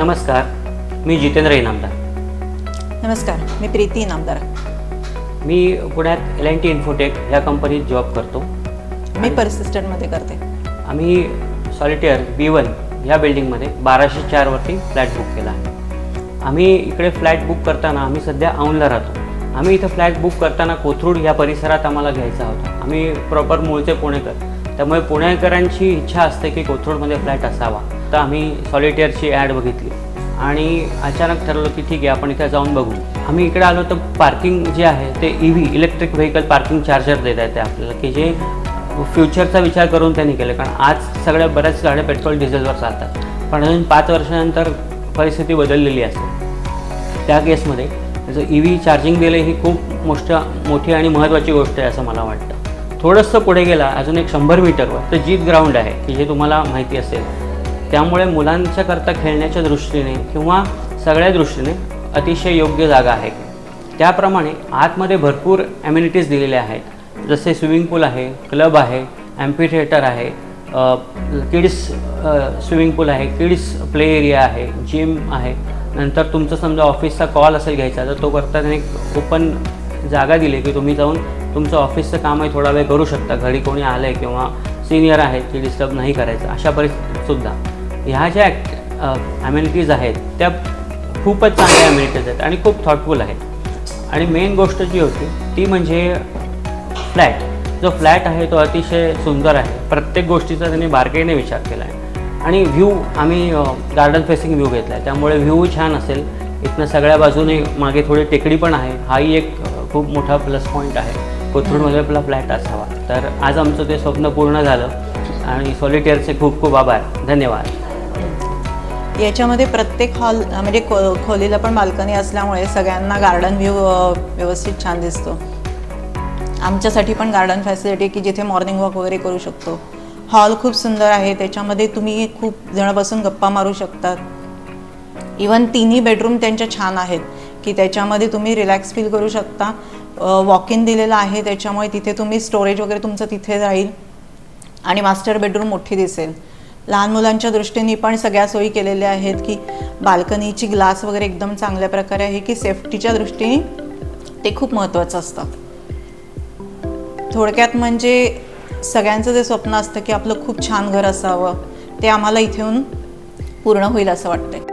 नमस्कार, मी जितेंद्र इनामदार. नमस्कार, मी प्रीती इनामदार. मी पुण्यात L&T इन्फोटेक या कंपनीत जॉब करतो. मी परसिस्टंटमध्ये करते. आम्ही सॉलिटेअर B1 या बिल्डिंगमध्ये 1204 वरती फ्लॅट बुक केला आहे. आम्ही इकडे फ्लॅट बुक करताना आम्ही सध्या औंधला राहतो. आम्ही इथं फ्लॅट बुक करताना कोथरूड या परिसरात आम्हाला घ्यायचा होता. आम्ही प्रॉपर मूळचे पुणेकर, त्यामुळे पुणेकरांची इच्छा असते की कोथरूडमध्ये फ्लॅट असावा. तर आम्ही सॉलिटेअरची ॲड बघितली आणि अचानक ठरवलं की ठीक आहे, आपण इथं जाऊन बघू. आम्ही इकडे आलो तर पार्किंग जे आहे ते EV electric vehicle parking charger देत आहे ते आपल्याला, की जे फ्युचरचा विचार करून त्यांनी केलं. कारण आज सगळ्या बऱ्याच गाड्या पेट्रोल डिझेलवर चालतात, पण अजून 5 वर्षानंतर परिस्थिती बदललेली असेल. त्या केसमध्ये त्याचं EV चार्जिंग दिलं ही खूप मोठी आणि महत्त्वाची गोष्ट आहे असं मला वाटतं. थोडंसं पुढे गेला अजून एक 100 मीटरवर तर जीत ग्राउंड आहे, की जे तुम्हाला माहिती असेल. त्यामुळे मुलांच्याकरता खेळण्याच्या दृष्टीने किंवा सगळ्या दृष्टीने अतिशय योग्य जागा आहे. त्याप्रमाणे आतमध्ये भरपूर ॲम्युनिटीज दिलेल्या आहेत, जसे स्विमिंग पूल आहे, क्लब आहे, ॲम्फी थिएटर आहे, किड्स स्विमिंग पूल आहे, किड्स प्ले एरिया आहे, जिम आहे. नंतर तुमचं समजा ऑफिसचा कॉल असेल घ्यायचा तर तो करताना एक ओपन जागा दिली की तुम्ही जाऊन तुमचं ऑफिसचं काम आहे थोडा वेळ करू शकता. घरी कोणी आलं आहे किंवा सिनियर आहेत की डिस्टर्ब नाही करायचं, अशा परिस्थितीतसुद्धा ह्या ज्या ॲम्युनिटीज आहेत त्या खूपच चांगल्या ॲम्युनिटीज आहेत आणि खूप थॉटफुल आहेत. आणि मेन गोष्ट जी होती ती म्हणजे फ्लॅट. जो फ्लॅट आहे तो अतिशय सुंदर आहे. प्रत्येक गोष्टीचा त्यांनी बारकाईने विचार केला आहे. आणि व्ह्यू आम्ही गार्डन फेसिंग व्ह्यू घेतला आहे, त्यामुळे व्ह्यू छान असेल. इथनं सगळ्या बाजूने मागे थोडी टेकडी पण आहे, हाही एक खूप मोठा प्लस पॉईंट आहे. कोथरूडमध्ये आपला फ्लॅट असावा. तर आज आमचं ते स्वप्न पूर्ण झालं आणि सॉलिटेअरचे खूप खूप आभार. धन्यवाद. याच्यामध्ये प्रत्येक हॉल म्हणजे खोलीला पण बाल्कनी असल्यामुळे सगळ्यांना गार्डन व्ह्यू व्यवस्थित छान दिसतो. आमच्यासाठी पण गार्डन फॅसिलिटी की जिथे मॉर्निंग वॉक वगैरे करू शकतो. हॉल खूप सुंदर आहे, त्याच्यामध्ये तुम्ही खूप जण बसून गप्पा मारू शकतात. इवन 3ही बेडरूम त्यांच्या छान आहेत की त्याच्यामध्ये तुम्ही रिलॅक्स फील करू शकता. वॉक इन दिलेला आहे, त्याच्यामुळे तिथे तुम्ही स्टोरेज वगैरे तुमचं तिथे राहील आणि मास्टर बेडरूम मोठी दिसेल. लहान मुलांच्या दृष्टीने पण सगळ्या सोयी केलेल्या आहेत की बाल्कनीची ग्लास वगैरे एकदम चांगल्या प्रकारे आहे की सेफ्टीच्या दृष्टीने ते खूप महत्त्वाचं असतं. थोडक्यात म्हणजे सगळ्यांचं जे स्वप्न असतं की आपलं खूप छान घर असावं ते आम्हाला इथे येऊन पूर्ण होईल असं वाटतं.